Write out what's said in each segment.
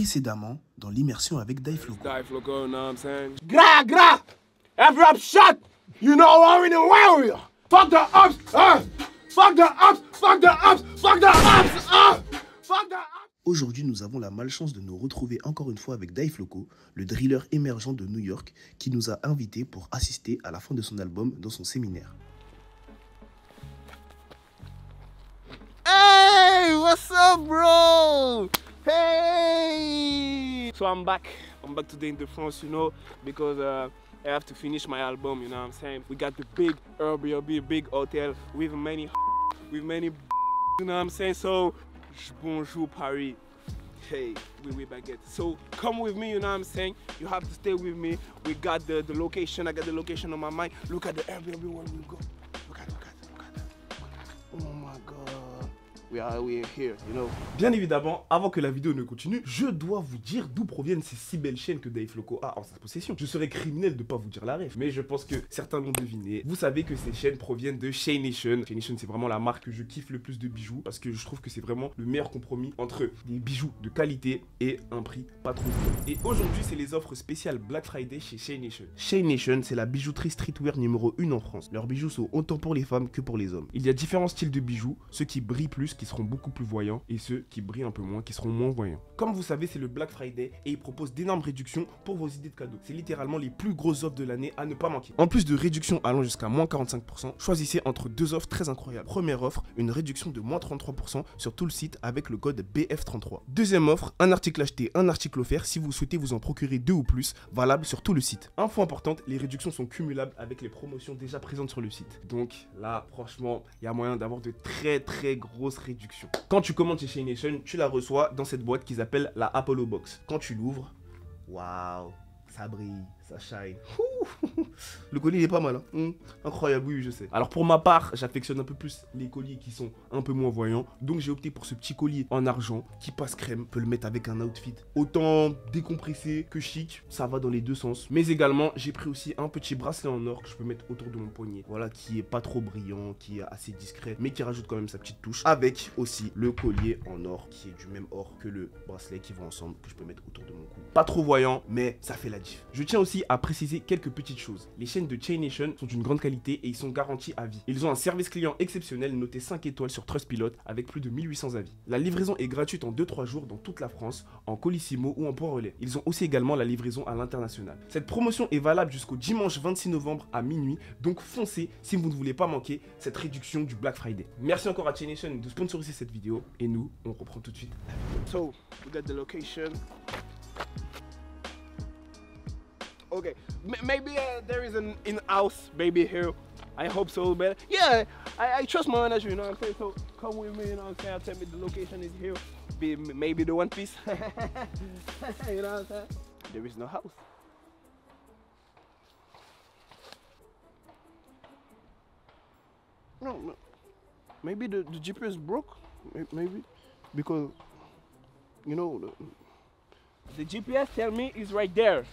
Précédemment, dans l'immersion avec Dave Loco. Gra, gra! Every up shot! You know I'm in a warrior! Fuck the ups! Fuck the ups! Fuck the ups! Fuck the ups! Fuck the ups! Aujourd'hui, nous avons la malchance de nous retrouver encore une fois avec Dave Loco, le driller émergent de New York, qui nous a invités pour assister à la fin de son album dans son séminaire. Hey, what's up, bro? Hey! So I'm back today in the France, you know, because I have to finish my album, you know what I'm saying? We got the big Airbnb, big hotel with many, you know what I'm saying? So, bonjour Paris. Hey, we baguette. So come with me, you know what I'm saying? You have to stay with me. We got the location, I got the location on my mind. Look at the Airbnb where we go. Look at that. Oh my God. We are here, you know. Bien évidemment, avant que la vidéo ne continue, je dois vous dire d'où proviennent ces si belles chaînes que Dave Loco a en sa possession. Je serais criminel de ne pas vous dire la ref, mais je pense que certains l'ont deviné. Vous savez que ces chaînes proviennent de Chain Nation. Chain Nation, c'est vraiment la marque que je kiffe le plus de bijoux parce que je trouve que c'est vraiment le meilleur compromis entre des bijoux de qualité et un prix pas trop cher. Et aujourd'hui, c'est les offres spéciales Black Friday chez Chain Nation. Chain Nation, c'est la bijouterie streetwear numéro 1 en France. Leurs bijoux sont autant pour les femmes que pour les hommes. Il y a différents styles de bijoux, ceux qui brillent plus, qui seront beaucoup plus voyants, et ceux qui brillent un peu moins, qui seront moins voyants. Comme vous savez, c'est le Black Friday et ils proposent d'énormes réductions pour vos idées de cadeaux. C'est littéralement les plus grosses offres de l'année à ne pas manquer. En plus de réductions allant jusqu'à moins 45%, choisissez entre deux offres très incroyables. Première offre, une réduction de moins 33% sur tout le site avec le code BF33. Deuxième offre, un article acheté, un article offert si vous souhaitez vous en procurer 2 ou plus, valable sur tout le site. Info importante, les réductions sont cumulables avec les promotions déjà présentes sur le site. Donc là, franchement, il y a moyen d'avoir de très grosses réductions. Quand tu commandes chez Chain Nation, tu la reçois dans cette boîte qu'ils appellent la Apollo Box. Quand tu l'ouvres, waouh, ça brille, ça shine. Le collier il est pas mal, hein. Incroyable, oui, je sais. Alors pour ma part, j'affectionne un peu plus les colliers qui sont un peu moins voyants. Donc j'ai opté pour ce petit collier en argent qui passe crème. On peut le mettre avec un outfit autant décompressé que chic. Ça va dans les deux sens. Mais également, j'ai pris aussi un petit bracelet en or que je peux mettre autour de mon poignet. Voilà, qui est pas trop brillant, qui est assez discret, mais qui rajoute quand même sa petite touche. Avec aussi le collier en or qui est du même or que le bracelet qui vont ensemble, que je peux mettre autour de mon cou. Pas trop voyant, mais ça fait la diff. Je tiens aussi à préciser quelques petites choses. Les chaînes de Chain Nation sont d'une grande qualité et ils sont garantis à vie. Ils ont un service client exceptionnel noté 5 étoiles sur Trustpilot avec plus de 1800 avis. La livraison est gratuite en 2-3 jours dans toute la France, en Colissimo ou en point relais. Ils ont aussi également la livraison à l'international. Cette promotion est valable jusqu'au dimanche 26 novembre à minuit, donc foncez si vous ne voulez pas manquer cette réduction du Black Friday. Merci encore à Chain Nation de sponsoriser cette vidéo et nous, on reprend tout de suite. So, we got the location. Okay, maybe there is an in-house baby here. I hope so, but yeah, I trust my manager, you know what I'm saying? So come with me, you know what I'm saying? Tell me the location is here. Maybe the one piece. You know what I'm saying? There is no house. No. Maybe the GPS broke. Maybe because you know the GPS tell me it's right there.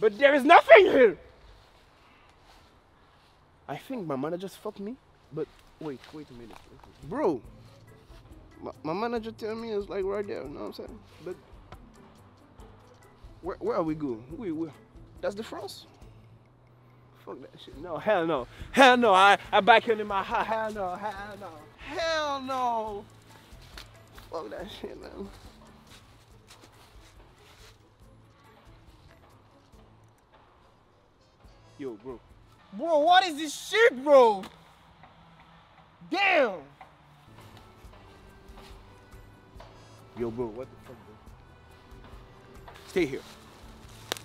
But there is nothing here! I think my manager just fucked me. But wait a minute. Bro, my manager tell me it's like right there, you know what I'm saying? But where are we going? Where? That's the France? Fuck that shit. No, hell no. Hell no. I back in my house. Hell no. Hell no. Fuck that shit, man. Yo, bro. Bro, what is this shit, bro? Damn! Yo, bro, what the fuck, bro? Stay here.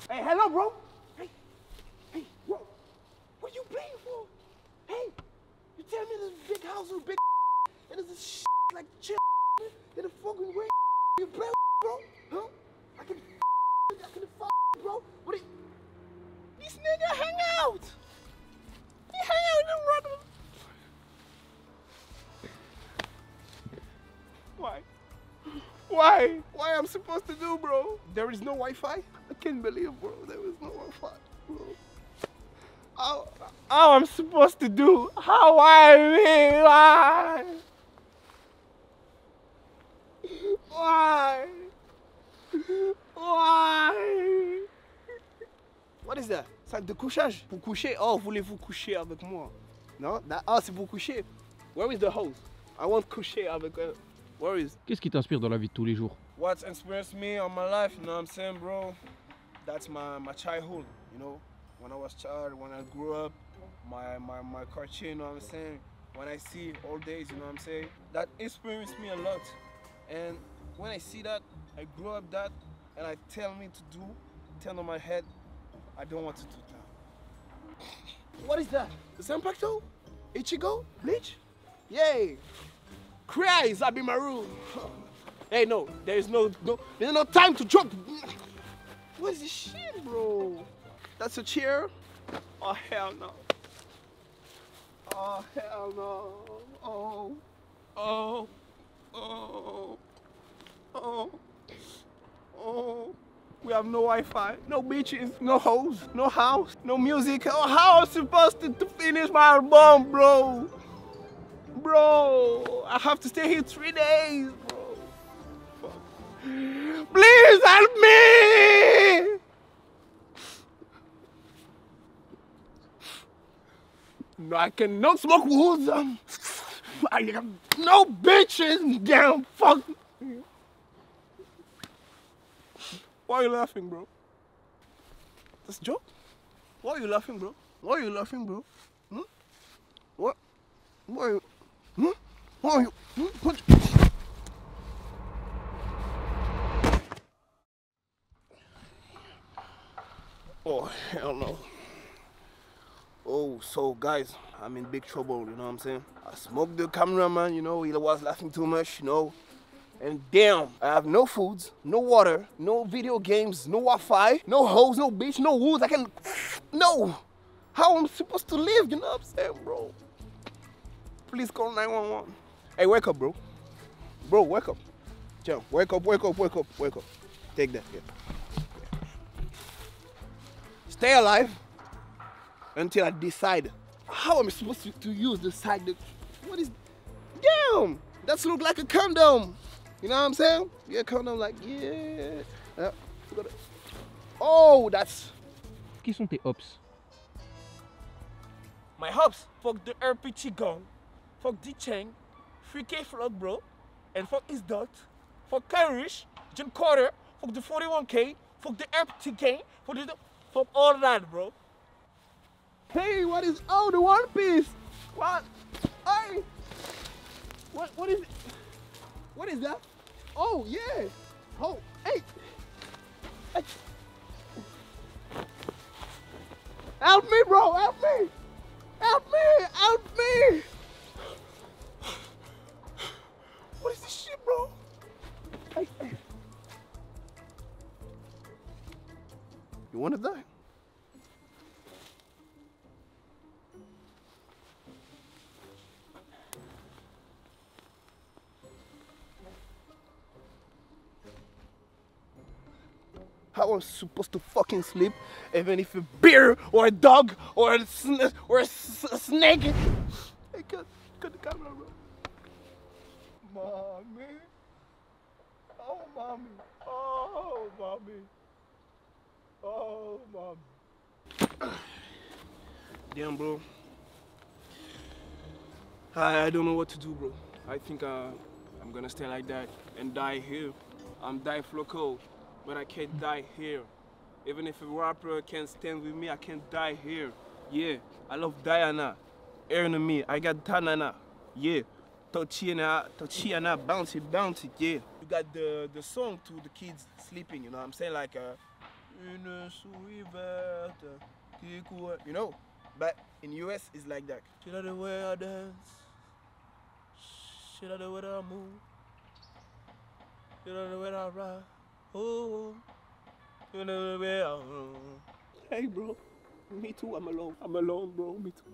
Hey, hello, bro. Hey, bro. What you playing for? Hey, you tell me this big house with big and there's this shit like chill in the fucking way you play with, bro? Huh? I can fuck, bro. What are you? This nigga hang out! He hang out in the rubber. Why? Why I'm supposed to do, bro? There is no Wi-Fi? I can't believe, bro. There is no Wi-Fi, bro. How I'm supposed to do? How Why? What is that? Sac de couchage? Pour coucher? Oh, voulez-vous coucher avec moi? Non? Ah, c'est pour coucher. Where is the hose? I want coucher avec elle. Where is? Qu'est-ce qui t'inspire dans la vie de tous les jours? What's inspires me on my life, you know what I'm saying, bro? That's my childhood, you know? When I was a child, when I grew up, my cartoon, you know what I'm saying? When I see all days, you know what I'm saying? That inspires me a lot. And when I see that, I grew up that, and I tell me to do, turn on my head, I don't want to do that. What is that? Zampacto? Ichigo? Bleach? Yay! Cries, I be my room. Hey, no, there's no time to joke. What is this shit, bro? That's a chair? Oh, hell no. Oh, hell no. Oh, oh, oh, oh, oh. We have no Wi-Fi, no beaches, no hoes, no house, no music. Oh, how am I supposed to finish my album, bro? Bro, I have to stay here 3 days, bro. Fuck. Please help me! No, I cannot smoke woods. I have no bitches. Damn, fuck. Why are you laughing, bro? That's a joke? Why are you laughing, bro? Why are you laughing, bro? Hmm? What? Why are you? Hmm? Why are you? Hmm? What? Oh, hell no. Oh, so guys, I'm in big trouble, you know what I'm saying? I smoked the cameraman, you know, he was laughing too much, you know. And damn, I have no food, no water, no video games, no Wi-Fi, no hose, no beach, no woods. I can, no. How am I supposed to live, you know what I'm saying, bro? Please call 911. Hey, wake up, bro. Bro, wake up. Jump, wake up, wake up, wake up, wake up. Take that, yeah. Stay alive until I decide. How am I supposed to use the side? What is, damn, that's look like a condom. You know what I'm saying? Yeah, condom like, yeah. Oh, that's... Qui sont tes hops? My hops, fuck the RPG gun, fuck the chain, 3K flock, bro, and fuck his dot, fuck Kyrish, Jim Carter, fuck the 41K, fuck the RPG, fuck all that, bro. Hey, what is, oh, the One Piece? What? Hey! What is it? What is that? Oh, yeah. Oh, hey. Hey. Help me, bro, help me. Help me, help me. What is this shit, bro? Hey, hey. You wanna die? How am I supposed to fucking sleep even if a bear or a dog or a snake? Hey, cut the camera, bro. Mommy. Oh, mommy. Oh, mommy. Oh, mommy. Damn, bro. I don't know what to do, bro. I think I'm gonna stay like that and die here. I'm Die Floco. But I can't die here. Even if a rapper can stand with me, I can't die here. Yeah, I love Diana. Enemy, I got Tanana. Yeah, Tochiana, bouncy, bouncy, yeah. You got the song to the kids sleeping, you know what I'm saying? Like, Une souris verte, you know? But in US, it's like that. She love the way I dance. She love the way I move. She love the way I ride. Oh, you know where I am. Hey, bro. Me too. I'm alone. I'm alone, bro. Me too.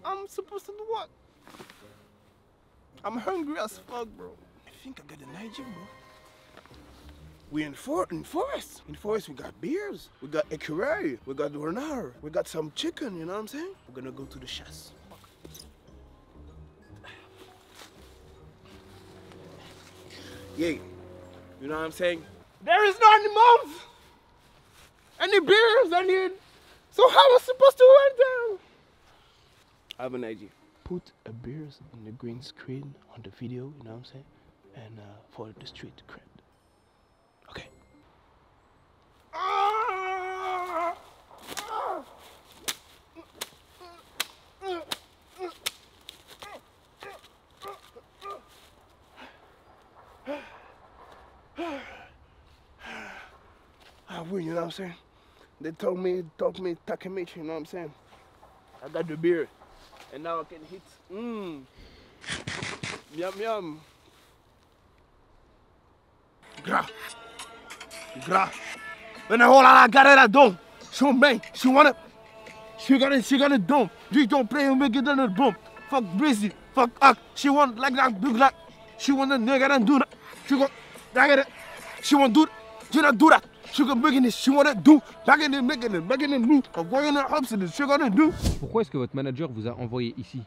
I'm supposed to do what? I'm hungry as fuck, bro. I think I got the Niger, bro. We in forest. In forest, we got beers. We got écureuil. We got renard. We got some chicken. You know what I'm saying? We're gonna go to the chasse. Yeah, You know what I'm saying? There is no any moms, any beers, so how am I supposed to write down? I have an idea. Put a beers on the green screen on the video, you know what I'm saying? And for the street cred. Okay. I win, you know what I'm saying? They told me Takemichi, you know what I'm saying? I got the beer, and now I can hit. Yum yum. Gra. When I hold on, I got it at dome. Show me, she got it dome. You don't play and make it on the boom. Fuck Breezy, fuck Ack. She want like that, big like. She want the nigga and do that. She go, I get it. She want do, she not do that. She go making it, she want to do. Making it do. Avoiding her ups and she gonna do. Pourquoi est-ce que votre manager vous a envoyé ici?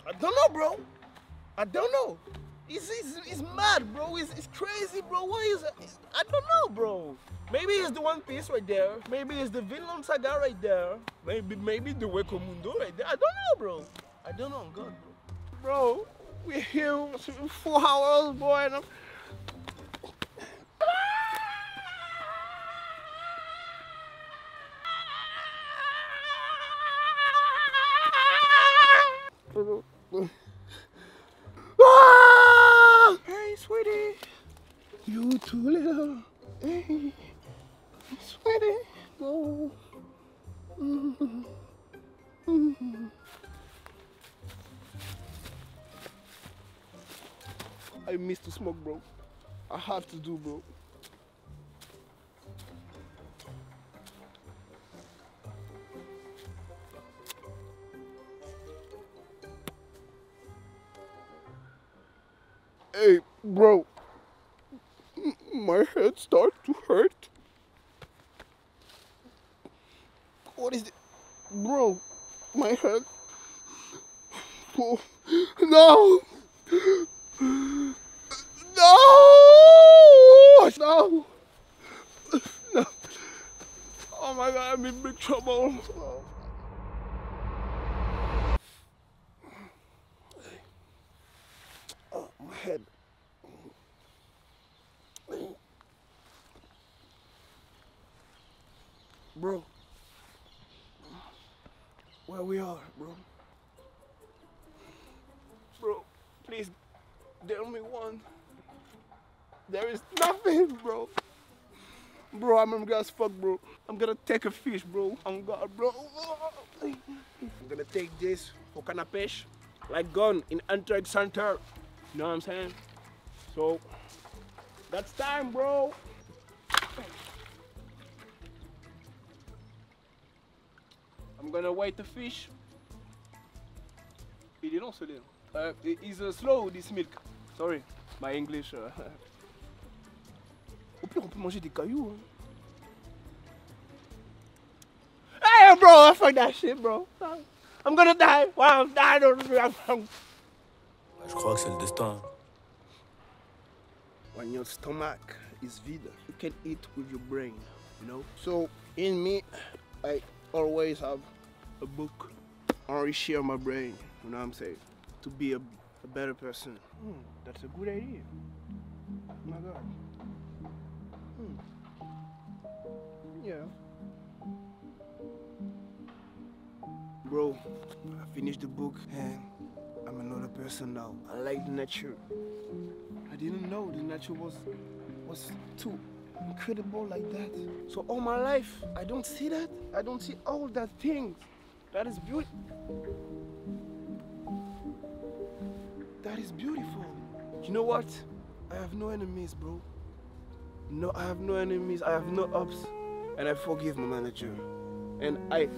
I don't know, bro. I don't know. He's mad, bro. It's crazy, bro. Why is it? I don't know, bro. Maybe it's the One Piece right there. Maybe it's the Vinland Saga right there. Maybe the Hueco Mundo right there. I don't know, bro. I don't know, God, bro. Bro, we're here 4 hours, boy. And hey, sweetie, you too little. Hey, sweetie, go. I miss to smoke, bro. I have to do, bro. Hey, bro, my head starts to hurt. What is it? Bro, my head. Oh, no! No! No! No! Oh my God, I'm in big trouble. Oh, my head. Bro, where we are, bro? Bro, please, tell me one. There is nothing, bro. Bro, I'm gonna fuck, bro. I'm gonna take a fish, bro. On God, bro. I'm gonna take this for canapé, like gun in Antwerp Center. You know what I'm saying? So, that's time, bro. I'm gonna wait the fish. Il est long celui-là. He's slow, this milk. Sorry, my English. Au pire, on peut manger des cailloux. Hey, bro, fuck that shit, bro. I'm gonna die. Wow, I'm dying. Je crois que c'est le destin. When your stomach is vide, you can eat with your brain, you know? So, in me, I always have a book. I always share my brain, you know what I'm saying? To be a better person. That's a good idea. Oh my God. Yeah. Bro, I finished the book and I'm another person now. I like the nature. I didn't know the nature was too incredible like that. So all my life, I don't see that. I don't see all that things. That is beautiful. That is beautiful. You know what? I have no enemies, bro. No, I have no enemies. I have no ups. And I forgive my manager. And I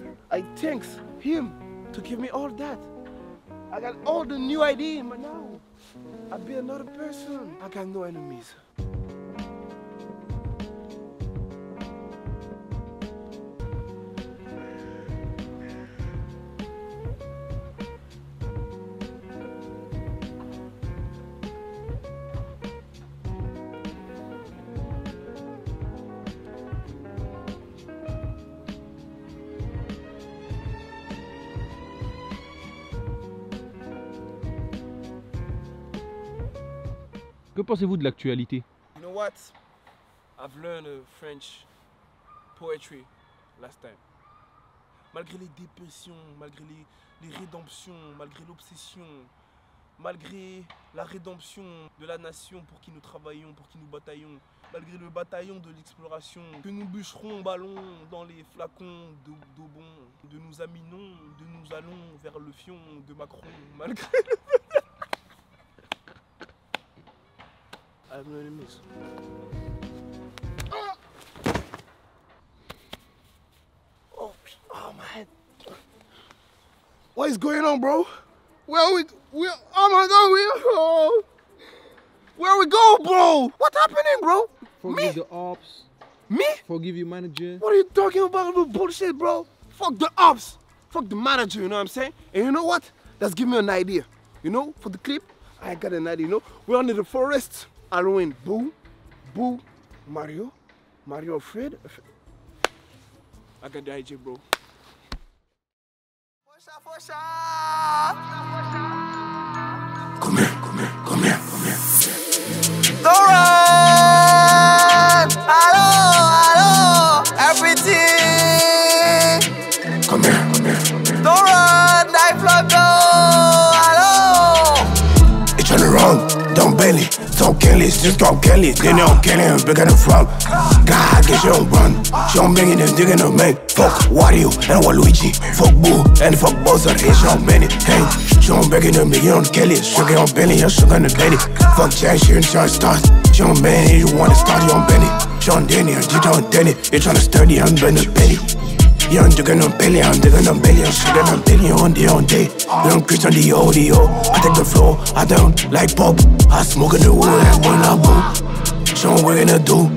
thanks him to give me all that. I got all the new ideas, but now I'll be another person. I got no enemies. Que pensez-vous de l'actualité? You know what? I've learned French poetry last time. Malgré les dépressions, malgré les rédemptions, malgré l'obsession, malgré la rédemption de la nation pour qui nous travaillons, pour qui nous bataillons, malgré le bataillon de l'exploration, que nous bûcherons ballons dans les flacons d'Aubon, de nous aminons, de nous allons vers le fion de Macron, malgré le... I've learned this. Oh man. What is going on, bro? Where we oh my god, where we go, bro? What's happening, bro? Forgive the ops. Me? Forgive your manager. What are you talking about bullshit, bro? Fuck the ops. Fuck the manager, you know what I'm saying? And you know what? That's give me an idea. You know, for the clip, I got an idea, you know? We're under the forest. Halloween, Boo, Mario Fred. I got the idea, bro. Come here. Don't run! Hello, everything! Come here. Don't run, Dayfloco! Hello! You turn around, don't belly, don't kill it, just don't kill it. Then don't kill him, bigger than frog. God, get your run. She don't bring it, digging to make. Fuck Wario and Waluigi. Fuck Boo and fuck Bowser. Hey, she don't bend it. Hey, she don't beg it to me, you don't kill it. Sugar on belly, you're sugar on the belly. Fuck Jack, she and Charge stars. She don't bend it, you wanna start, you don't bend it. She don't dent it, you don't dent it. You're trying to sturdy, I'm bend the belly. You're digging on belly, I'm digging on belly. I'm sugar on belly on day. You don't Chris on the audio. I take the floor, I don't like pop. I smoke in the wood, I wanna boom. She don't what we gonna do.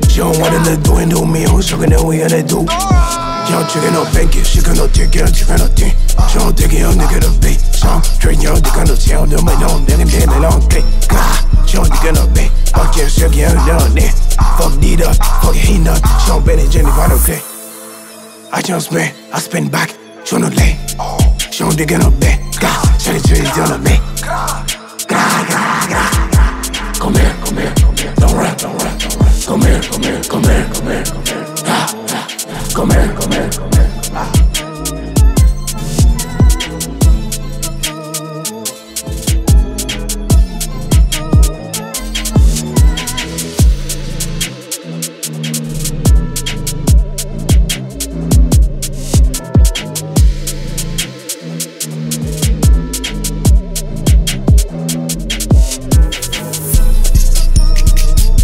She don't want to do and do me, who's sugar that we gonna do. She don't chicken no banky, she can no take it, she can no think. She don't take it, nigga to pay. She don't trade you, they can no tell them, I don't, they don't play. She don't take it no pay. Fuck yeah, she can't down there. Fuck Dida, fuck Hina. She don't bet it, Jenny, I don't play. I just spend, I spend back, she don't lay. She don't dig in no bed, God, she don't down on me.